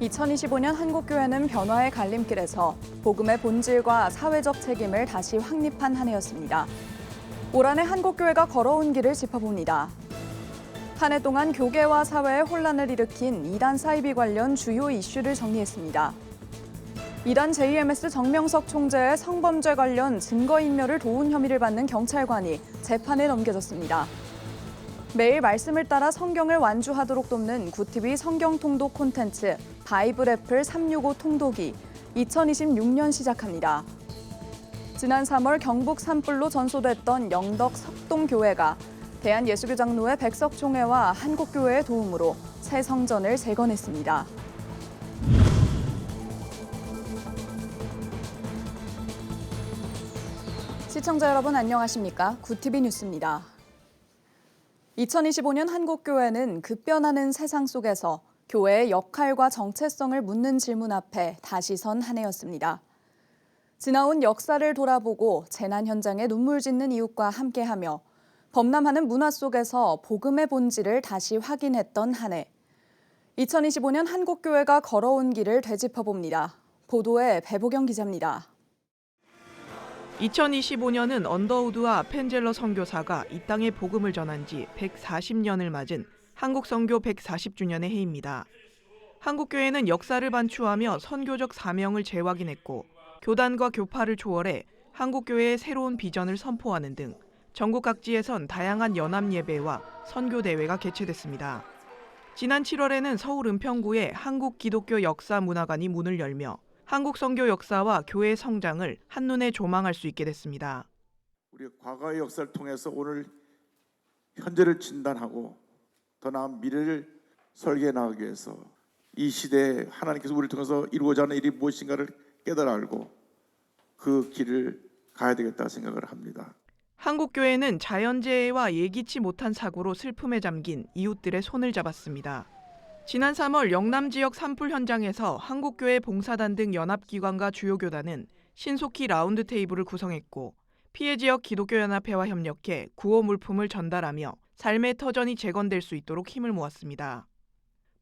2025년 한국교회는 변화의 갈림길에서 복음의 본질과 사회적 책임을 다시 확립한 한 해였습니다. 올 한해 한국교회가 걸어온 길을 짚어봅니다. 한 해 동안 교계와 사회에 혼란을 일으킨 이단 사이비 관련 주요 이슈를 정리했습니다. 이단 JMS 정명석 총재의 성범죄 관련 증거인멸을 도운 혐의를 받는 경찰관이 재판에 넘겨졌습니다. 매일 말씀을 따라 성경을 완주하도록 돕는 구티비 성경 통독 콘텐츠 바이블 애플 365 통독이 2026년 시작합니다. 지난 3월 경북 산불로 전소됐던 영덕 석동교회가 대한예수교장로회 백석총회와 한국교회의 도움으로 새 성전을 재건했습니다. 시청자 여러분 안녕하십니까? 구티비 뉴스입니다. 2025년 한국교회는 급변하는 세상 속에서 교회의 역할과 정체성을 묻는 질문 앞에 다시 선 한 해였습니다. 지나온 역사를 돌아보고 재난 현장에 눈물 짓는 이웃과 함께하며 범람하는 문화 속에서 복음의 본질을 다시 확인했던 한 해. 2025년 한국교회가 걸어온 길을 되짚어봅니다. 보도에 배보경 기자입니다. 2025년은 언더우드와 펜젤러 선교사가 이 땅에 복음을 전한 지 140년을 맞은 한국 선교 140주년의 해입니다. 한국교회는 역사를 반추하며 선교적 사명을 재확인했고 교단과 교파를 초월해 한국교회의 새로운 비전을 선포하는 등 전국 각지에선 다양한 연합 예배와 선교 대회가 개최됐습니다. 지난 7월에는 서울 은평구에 한국기독교 역사문화관이 문을 열며 한국 선교 역사와 교회의 성장을 한눈에 조망할 수 있게 됐습니다. 우리 과거의 역사를 통해서 오늘 현재를 진단하고 더 나은 미래를 설계해 나가기 위해서 이 시대에 하나님께서 우리를 통해서 이루고자 하는 일이 무엇인가를 깨달아 알고 그 길을 가야 되겠다 생각을 합니다. 한국교회는 자연재해와 예기치 못한 사고로 슬픔에 잠긴 이웃들의 손을 잡았습니다. 지난 3월 영남 지역 산불 현장에서 한국교회 봉사단 등 연합기관과 주요 교단은 신속히 라운드 테이블을 구성했고 피해 지역 기독교연합회와 협력해 구호 물품을 전달하며 삶의 터전이 재건될 수 있도록 힘을 모았습니다.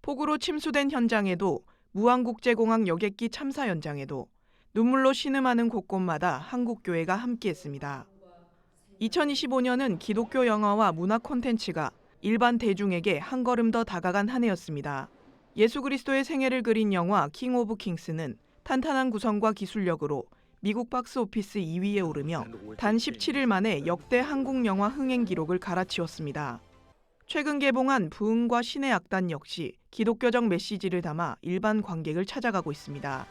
폭우로 침수된 현장에도 무안국제공항 여객기 참사 현장에도 눈물로 신음하는 곳곳마다 한국교회가 함께했습니다. 2025년은 기독교 영화와 문화 콘텐츠가 일반 대중에게 한 걸음 더 다가간 한 해였습니다. 예수 그리스도의 생애를 그린 영화 킹 오브 킹스는 탄탄한 구성과 기술력으로 미국 박스오피스 2위에 오르며 단 17일 만에 역대 한국 영화 흥행 기록을 갈아치웠습니다. 최근 개봉한 부흥과 신의 악단 역시 기독교적 메시지를 담아 일반 관객을 찾아가고 있습니다.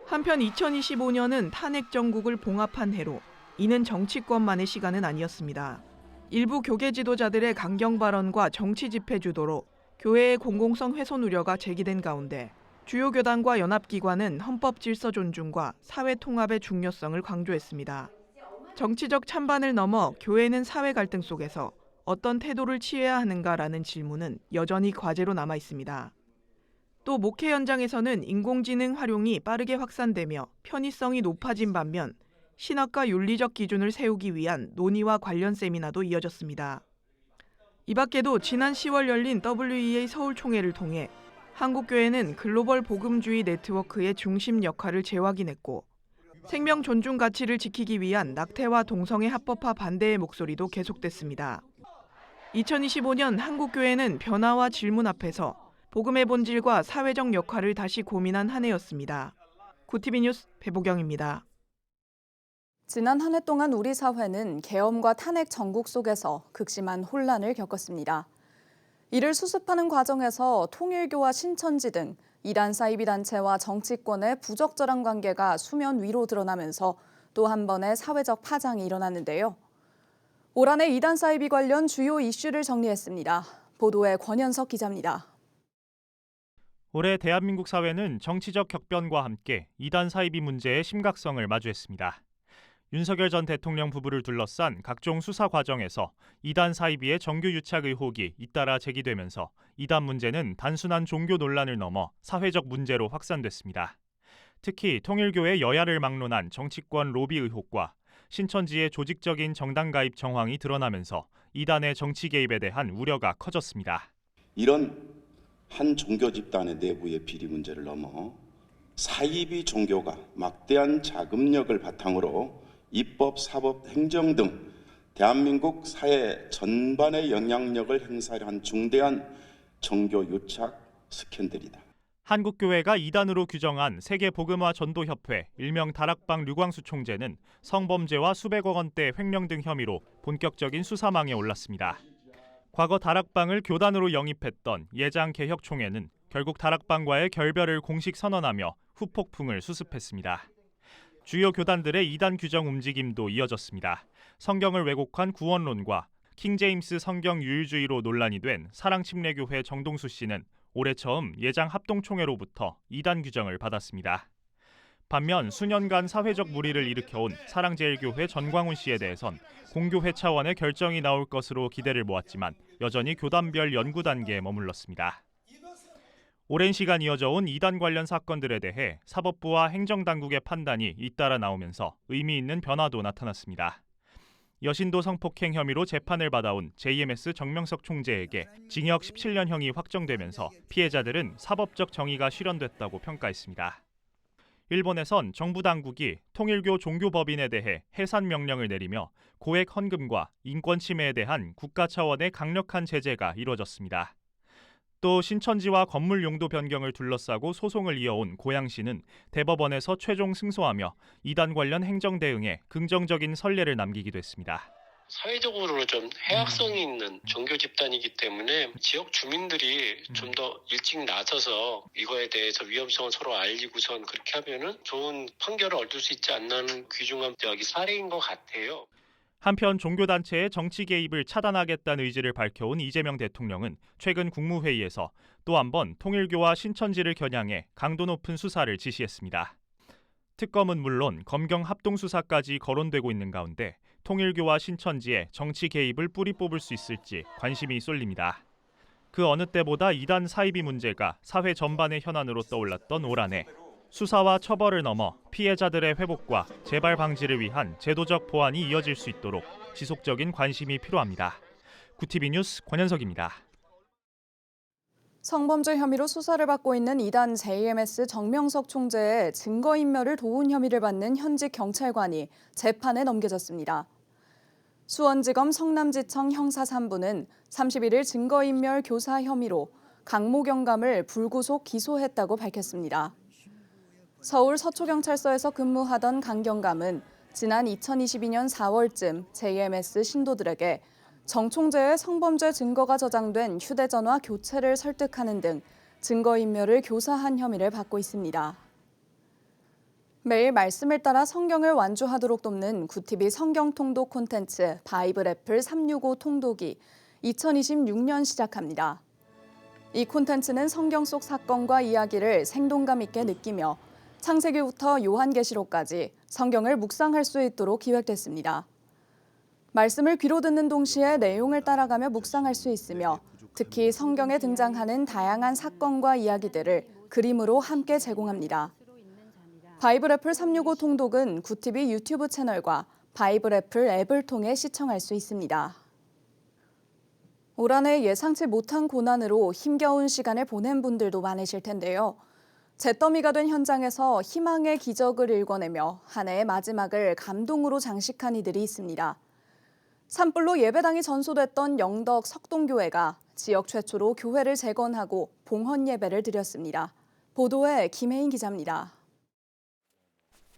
한편 2025년은 탄핵 정국을 봉합한 해로 이는 정치권만의 시간은 아니었습니다. 일부 교계 지도자들의 강경 발언과 정치 집회 주도로 교회의 공공성 훼손 우려가 제기된 가운데 주요 교단과 연합기관은 헌법 질서 존중과 사회 통합의 중요성을 강조했습니다. 정치적 찬반을 넘어 교회는 사회 갈등 속에서 어떤 태도를 취해야 하는가라는 질문은 여전히 과제로 남아 있습니다. 또 목회 현장에서는 인공지능 활용이 빠르게 확산되며 편의성이 높아진 반면 신학과 윤리적 기준을 세우기 위한 논의와 관련 세미나도 이어졌습니다. 이 밖에도 지난 10월 열린 WEA 서울 총회를 통해 한국교회는 글로벌 복음주의 네트워크의 중심 역할을 재확인했고 생명 존중 가치를 지키기 위한 낙태와 동성애 합법화 반대의 목소리도 계속됐습니다. 2025년 한국교회는 변화와 질문 앞에서 복음의 본질과 사회적 역할을 다시 고민한 한 해였습니다. 구티비 뉴스 배보경입니다. 지난 한 해 동안 우리 사회는 계엄과 탄핵 전국 속에서 극심한 혼란을 겪었습니다. 이를 수습하는 과정에서 통일교와 신천지 등 이단 사이비 단체와 정치권의 부적절한 관계가 수면 위로 드러나면서 또 한 번의 사회적 파장이 일어났는데요. 올 한해 이단 사이비 관련 주요 이슈를 정리했습니다. 보도에 권현석 기자입니다. 올해 대한민국 사회는 정치적 격변과 함께 이단 사이비 문제의 심각성을 마주했습니다. 윤석열 전 대통령 부부를 둘러싼 각종 수사 과정에서 이단 사이비의 정규 유착 의혹이 잇따라 제기되면서 이단 문제는 단순한 종교 논란을 넘어 사회적 문제로 확산됐습니다. 특히 통일교의 여야를 막론한 정치권 로비 의혹과 신천지의 조직적인 정당 가입 정황이 드러나면서 이단의 정치 개입에 대한 우려가 커졌습니다. 이런 한 종교 집단의 내부의 비리 문제를 넘어 사이비 종교가 막대한 자금력을 바탕으로 입법, 사법, 행정 등 대한민국 사회 전반의 영향력을 행사한 중대한 종교 유착 스캔들이다. 한국교회가 이단으로 규정한 세계복음화 전도협회 일명 다락방 류광수 총재는 성범죄와 수백억 원대 횡령 등 혐의로 본격적인 수사망에 올랐습니다. 과거 다락방을 교단으로 영입했던 예장개혁총회는 결국 다락방과의 결별을 공식 선언하며 후폭풍을 수습했습니다. 주요 교단들의 이단 규정 움직임도 이어졌습니다. 성경을 왜곡한 구원론과 킹제임스 성경 유유주의로 논란이 된 사랑침례교회 정동수 씨는 올해 처음 예장 합동총회로부터 이단 규정을 받았습니다. 반면 수년간 사회적 물의를 일으켜온 사랑제일교회 전광훈 씨에 대해선 공교회 차원의 결정이 나올 것으로 기대를 모았지만 여전히 교단별 연구 단계에 머물렀습니다. 오랜 시간 이어져온 이단 관련 사건들에 대해 사법부와 행정당국의 판단이 잇따라 나오면서 의미 있는 변화도 나타났습니다. 여신도 성폭행 혐의로 재판을 받아온 JMS 정명석 총재에게 징역 17년형이 확정되면서 피해자들은 사법적 정의가 실현됐다고 평가했습니다. 일본에선 정부 당국이 통일교 종교법인에 대해 해산 명령을 내리며 고액 헌금과 인권 침해에 대한 국가 차원의 강력한 제재가 이뤄졌습니다. 또 신천지와 건물 용도 변경을 둘러싸고 소송을 이어온 고양시는 대법원에서 최종 승소하며 이단 관련 행정 대응에 긍정적인 선례를 남기기도 했습니다. 사회적으로 좀 해악성이 있는 종교 집단이기 때문에 지역 주민들이 좀 더 일찍 나서서 이거에 대해서 위험성을 서로 알리고선 그렇게 하면은 좋은 판결을 얻을 수 있지 않는 귀중한 사례인 것 같아요. 한편 종교단체의 정치 개입을 차단하겠다는 의지를 밝혀온 이재명 대통령은 최근 국무회의에서 또 한 번 통일교와 신천지를 겨냥해 강도 높은 수사를 지시했습니다. 특검은 물론 검경 합동수사까지 거론되고 있는 가운데 통일교와 신천지의 정치 개입을 뿌리 뽑을 수 있을지 관심이 쏠립니다. 그 어느 때보다 이단 사이비 문제가 사회 전반의 현안으로 떠올랐던 올 한해 수사와 처벌을 넘어 피해자들의 회복과 재발 방지를 위한 제도적 보완이 이어질 수 있도록 지속적인 관심이 필요합니다. 구티비 뉴스 권현석입니다. 성범죄 혐의로 수사를 받고 있는 이단 JMS 정명석 총재의 증거인멸을 도운 혐의를 받는 현직 경찰관이 재판에 넘겨졌습니다. 수원지검 성남지청 형사 3부는 31일 증거인멸 교사 혐의로 강모 경감을 불구속 기소했다고 밝혔습니다. 서울 서초경찰서에서 근무하던 강 경감은 지난 2022년 4월쯤 JMS 신도들에게 정 총재의 성범죄 증거가 저장된 휴대전화 교체를 설득하는 등 증거인멸을 교사한 혐의를 받고 있습니다. 매일 말씀을 따라 성경을 완주하도록 돕는 구티비 성경통독 콘텐츠 바이블 애플 365 통독이 2026년 시작합니다. 이 콘텐츠는 성경 속 사건과 이야기를 생동감 있게 느끼며 창세기부터 요한계시록까지 성경을 묵상할 수 있도록 기획됐습니다. 말씀을 귀로 듣는 동시에 내용을 따라가며 묵상할 수 있으며 특히 성경에 등장하는 다양한 사건과 이야기들을 그림으로 함께 제공합니다. 바이블 애플 365 통독은 구티비 유튜브 채널과 바이블 애플 앱을 통해 시청할 수 있습니다. 올 한해 예상치 못한 고난으로 힘겨운 시간을 보낸 분들도 많으실 텐데요. 잿더미가 된 현장에서 희망의 기적을 일궈내며 한 해의 마지막을 감동으로 장식한 이들이 있습니다. 산불로 예배당이 전소됐던 영덕 석동교회가 지역 최초로 교회를 재건하고 봉헌 예배를 드렸습니다. 보도에 김혜인 기자입니다.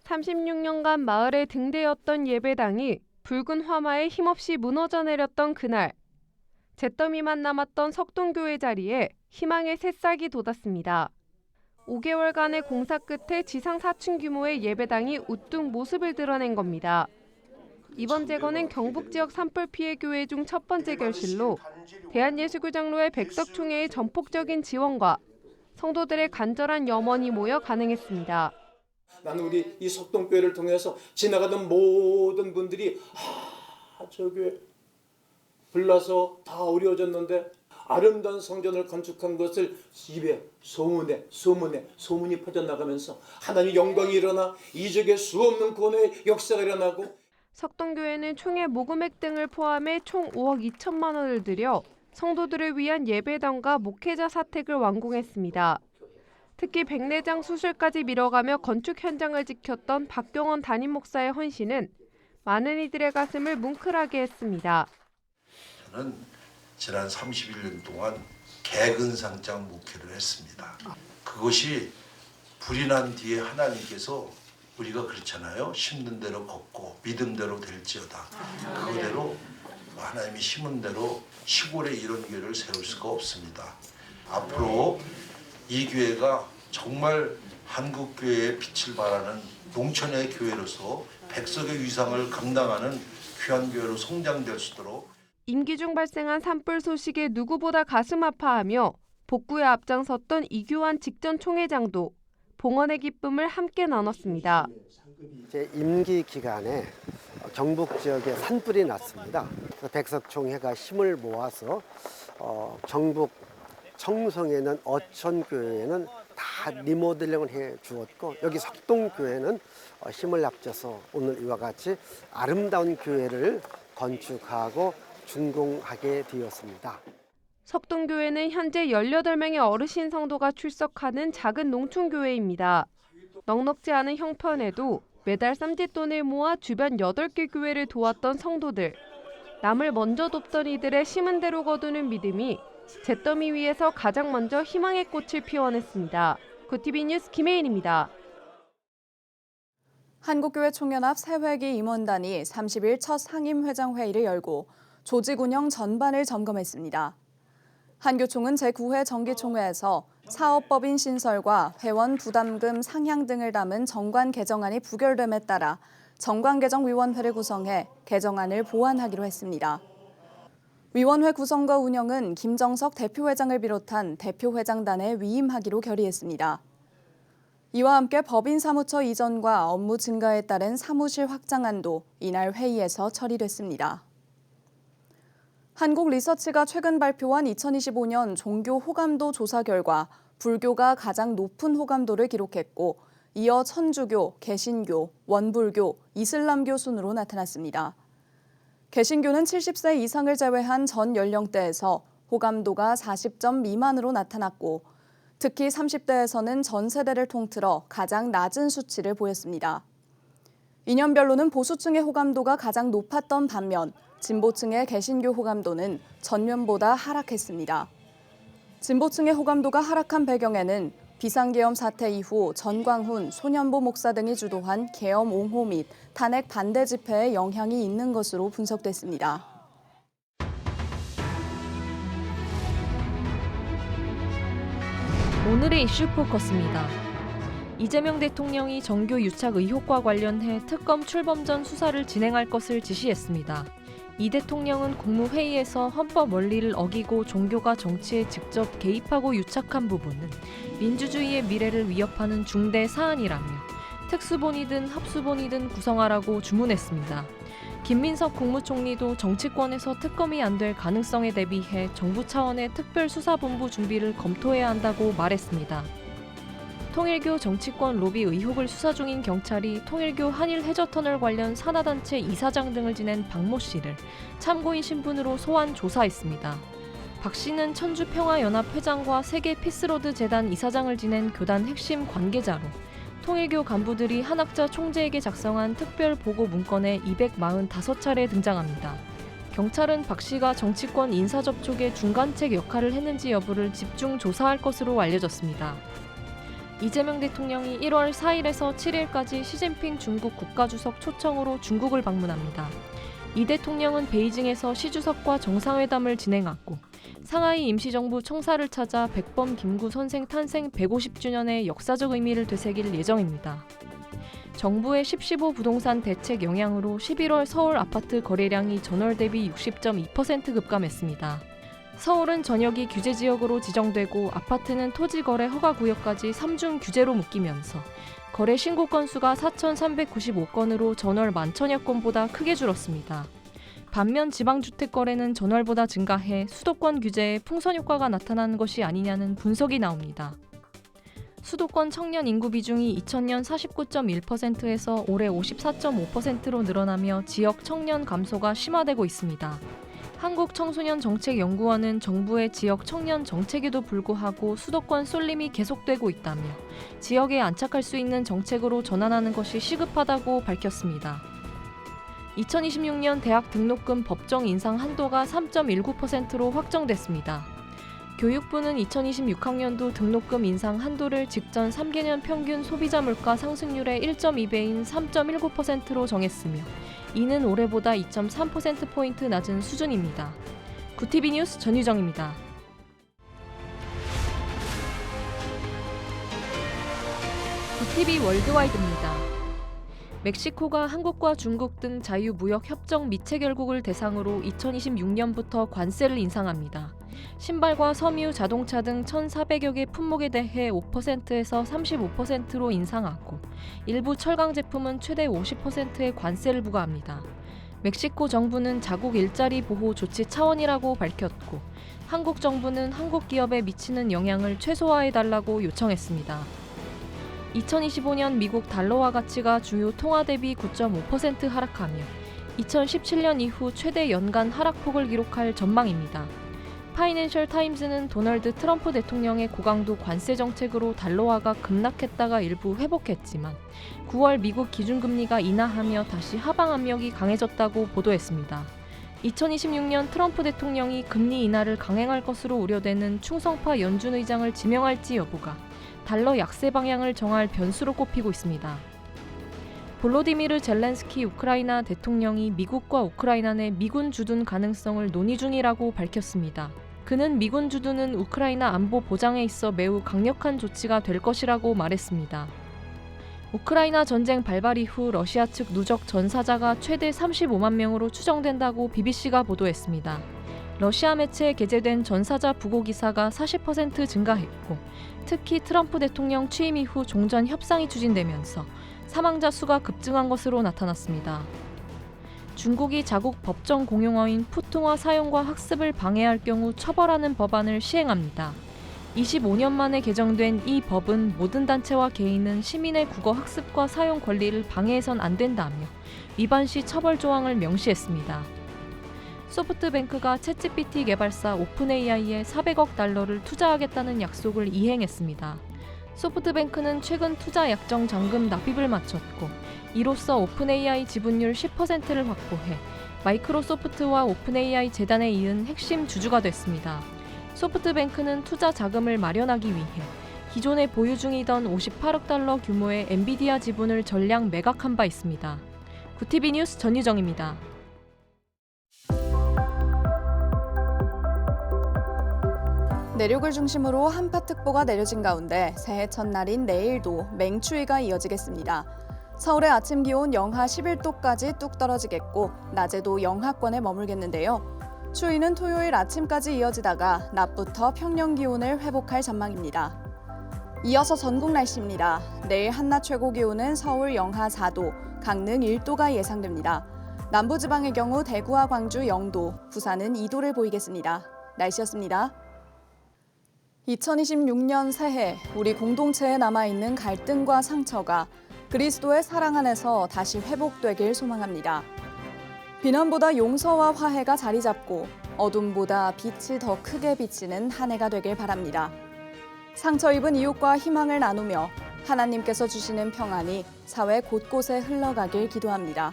36년간 마을의 등대였던 예배당이 붉은 화마에 힘없이 무너져 내렸던 그날, 잿더미만 남았던 석동교회 자리에 희망의 새싹이 돋았습니다. 5개월간의 공사 끝에 지상 4층 규모의 예배당이 우뚝 모습을 드러낸 겁니다. 이번 재건은 경북 지역 산불 피해 교회 중 첫 번째 결실로 대한예수교 장로회 백석총회의 전폭적인 지원과 성도들의 간절한 염원이 모여 가능했습니다. 나는 우리 이 석동교회를 통해서 지나가던 모든 분들이 저 교회 불나서 다 어려워졌는데 아름다운 성전을 건축한 것을 입에 소문이 퍼져나가면서 하나님 영광이 일어나 이적의 수없는 구원의 역사가 일어나고 석동교회는 총회 모금액 등을 포함해 총 5억 2천만 원을 들여 성도들을 위한 예배당과 목회자 사택을 완공했습니다. 특히 백내장 수술까지 미뤄가며 건축 현장을 지켰던 박경원 담임 목사의 헌신은 많은 이들의 가슴을 뭉클하게 했습니다. 저는 지난 31년 동안 개근상장 목회를 했습니다. 그것이 불이 난 뒤에 하나님께서 우리가 그렇잖아요. 심는 대로 걷고 믿음대로 될지어다. 그대로 하나님이 심은 대로 시골에 이런 교회를 세울 수가 없습니다. 앞으로 이 교회가 정말 한국 교회의 빛을 발하는 농촌의 교회로서 백석의 위상을 감당하는 귀한 교회로 성장될 수 있도록 임기 중 발생한 산불 소식에 누구보다 가슴 아파하며 복구에 앞장섰던 이규환 직전 총회장도 봉헌의 기쁨을 함께 나눴습니다. 제 임기 기간에 경북 지역에 산불이 났습니다. 그래서 백석총회가 힘을 모아서 경북 청송에는 어천교회는 다 리모델링을 해 주었고 여기 석동교회는 힘을 합쳐서 오늘 이와 같이 아름다운 교회를 건축하고 준공하게 되었습니다. 석동교회는 현재 18명의 어르신 성도가 출석하는 작은 농촌교회입니다. 넉넉지 않은 형편에도 매달 쌈짓돈을 모아 주변 8개 교회를 도왔던 성도들. 남을 먼저 돕던 이들의 심은 대로 거두는 믿음이 잿더미 위에서 가장 먼저 희망의 꽃을 피워냈습니다. 구TV 뉴스 김혜인입니다. 한국교회 총연합 새회기 임원단이 30일 첫 상임회장 회의를 열고 조직 운영 전반을 점검했습니다. 한교총은 제9회 정기총회에서 사업법인 신설과 회원 부담금 상향 등을 담은 정관 개정안이 부결됨에 따라 정관개정위원회를 구성해 개정안을 보완하기로 했습니다. 위원회 구성과 운영은 김정석 대표회장을 비롯한 대표회장단에 위임하기로 결의했습니다. 이와 함께 법인 사무처 이전과 업무 증가에 따른 사무실 확장안도 이날 회의에서 처리됐습니다. 한국리서치가 최근 발표한 2025년 종교 호감도 조사 결과 불교가 가장 높은 호감도를 기록했고 이어 천주교, 개신교, 원불교, 이슬람교 순으로 나타났습니다. 개신교는 70세 이상을 제외한 전 연령대에서 호감도가 40점 미만으로 나타났고 특히 30대에서는 전 세대를 통틀어 가장 낮은 수치를 보였습니다. 이념별로는 보수층의 호감도가 가장 높았던 반면 진보층의 개신교 호감도는 전년보다 하락했습니다. 진보층의 호감도가 하락한 배경에는 비상계엄 사태 이후 전광훈, 손현보 목사 등이 주도한 계엄 옹호 및 탄핵 반대 집회에 영향이 있는 것으로 분석됐습니다. 오늘의 이슈 포커스입니다. 이재명 대통령이 정교 유착 의혹과 관련해 특검 출범 전 수사를 진행할 것을 지시했습니다. 이 대통령은 국무회의에서 헌법 원리를 어기고 종교가 정치에 직접 개입하고 유착한 부분은 민주주의의 미래를 위협하는 중대 사안이라며 특수본이든 합수본이든 구성하라고 주문했습니다. 김민석 국무총리도 정치권에서 특검이 안 될 가능성에 대비해 정부 차원의 특별수사본부 준비를 검토해야 한다고 말했습니다. 통일교 정치권 로비 의혹을 수사 중인 경찰이 통일교 한일 해저터널 관련 산하단체 이사장 등을 지낸 박모 씨를 참고인 신분으로 소환 조사했습니다. 박 씨는 천주평화연합 회장과 세계 피스로드 재단 이사장을 지낸 교단 핵심 관계자로 통일교 간부들이 한학자 총재에게 작성한 특별 보고 문건에 245차례 등장합니다. 경찰은 박 씨가 정치권 인사 접촉의 중간책 역할을 했는지 여부를 집중 조사할 것으로 알려졌습니다. 이재명 대통령이 1월 4일에서 7일까지 시진핑 중국 국가주석 초청으로 중국을 방문합니다. 이 대통령은 베이징에서 시 주석과 정상회담을 진행하고 상하이 임시정부 청사를 찾아 백범 김구 선생 탄생 150주년의 역사적 의미를 되새길 예정입니다. 정부의 10.15 부동산 대책 영향으로 11월 서울 아파트 거래량이 전월 대비 60.2% 급감했습니다. 서울은 전역이 규제지역으로 지정되고 아파트는 토지거래 허가구역까지 3중 규제로 묶이면서 거래 신고 건수가 4,395건으로 전월 11,000여 건보다 크게 줄었습니다. 반면 지방주택 거래는 전월보다 증가해 수도권 규제에 풍선 효과가 나타나는 것이 아니냐는 분석이 나옵니다. 수도권 청년 인구 비중이 2000년 49.1%에서 올해 54.5%로 늘어나며 지역 청년 감소가 심화되고 있습니다. 한국청소년정책연구원은 정부의 지역 청년 정책에도 불구하고 수도권 쏠림이 계속되고 있다며 지역에 안착할 수 있는 정책으로 전환하는 것이 시급하다고 밝혔습니다. 2026년 대학 등록금 법정 인상 한도가 3.19%로 확정됐습니다. 교육부는 2026학년도 등록금 인상 한도를 직전 3개년 평균 소비자 물가 상승률의 1.2배인 3.19%로 정했으며 이는 올해보다 2.3%포인트 낮은 수준입니다. 구티비 뉴스 전유정입니다. 구티비 월드와이드입니다. 멕시코가 한국과 중국 등 자유무역협정 미체 결국을 대상으로 2026년부터 관세를 인상합니다. 신발과 섬유, 자동차 등 1,400여 개 품목에 대해 5%에서 35%로 인상하고 일부 철강 제품은 최대 50%의 관세를 부과합니다. 멕시코 정부는 자국 일자리 보호 조치 차원이라고 밝혔고 한국 정부는 한국 기업에 미치는 영향을 최소화해달라고 요청했습니다. 2025년 미국 달러화 가치가 주요 통화 대비 9.5% 하락하며 2017년 이후 최대 연간 하락폭을 기록할 전망입니다. 파이낸셜 타임즈는 도널드 트럼프 대통령의 고강도 관세 정책으로 달러화가 급락했다가 일부 회복했지만 9월 미국 기준금리가 인하하며 다시 하방 압력이 강해졌다고 보도했습니다. 2026년 트럼프 대통령이 금리 인하를 강행할 것으로 우려되는 충성파 연준 의장을 지명할지 여부가 달러 약세 방향을 정할 변수로 꼽히고 있습니다. 볼로디미르 젤렌스키 우크라이나 대통령이 미국과 우크라이나 내 미군 주둔 가능성을 논의 중이라고 밝혔습니다. 그는 미군 주둔은 우크라이나 안보 보장에 있어 매우 강력한 조치가 될 것이라고 말했습니다. 우크라이나 전쟁 발발 이후 러시아 측 누적 전사자가 최대 35만 명으로 추정된다고 BBC가 보도했습니다. 러시아 매체에 게재된 전사자 부고 기사가 40% 증가했고 특히 트럼프 대통령 취임 이후 종전 협상이 추진되면서 사망자 수가 급증한 것으로 나타났습니다. 중국이 자국 법정 공용어인 푸통화 사용과 학습을 방해할 경우 처벌하는 법안을 시행합니다. 25년 만에 개정된 이 법은 모든 단체와 개인은 시민의 국어 학습과 사용 권리를 방해해선 안 된다며 위반 시 처벌 조항을 명시했습니다. 소프트뱅크가 챗GPT 개발사 오픈AI에 400억 달러를 투자하겠다는 약속을 이행했습니다. 소프트뱅크는 최근 투자 약정 잔금 납입을 마쳤고 이로써 오픈AI 지분율 10%를 확보해 마이크로소프트와 오픈AI 재단에 이은 핵심 주주가 됐습니다. 소프트뱅크는 투자 자금을 마련하기 위해 기존에 보유 중이던 58억 달러 규모의 엔비디아 지분을 전량 매각한 바 있습니다. 구티비 뉴스 전유정입니다. 내륙을 중심으로 한파특보가 내려진 가운데 새해 첫날인 내일도 맹추위가 이어지겠습니다. 서울의 아침 기온 영하 11도까지 뚝 떨어지겠고 낮에도 영하권에 머물겠는데요. 추위는 토요일 아침까지 이어지다가 낮부터 평년 기온을 회복할 전망입니다. 이어서 전국 날씨입니다. 내일 한낮 최고 기온은 서울 영하 4도, 강릉 1도가 예상됩니다. 남부지방의 경우 대구와 광주 0도, 부산은 2도를 보이겠습니다. 날씨였습니다. 2026년 새해 우리 공동체에 남아있는 갈등과 상처가 그리스도의 사랑 안에서 다시 회복되길 소망합니다. 비난보다 용서와 화해가 자리 잡고 어둠보다 빛이 더 크게 비치는 한 해가 되길 바랍니다. 상처 입은 이웃과 희망을 나누며 하나님께서 주시는 평안이 사회 곳곳에 흘러가길 기도합니다.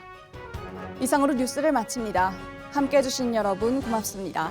이상으로 뉴스를 마칩니다. 함께해 주신 여러분 고맙습니다.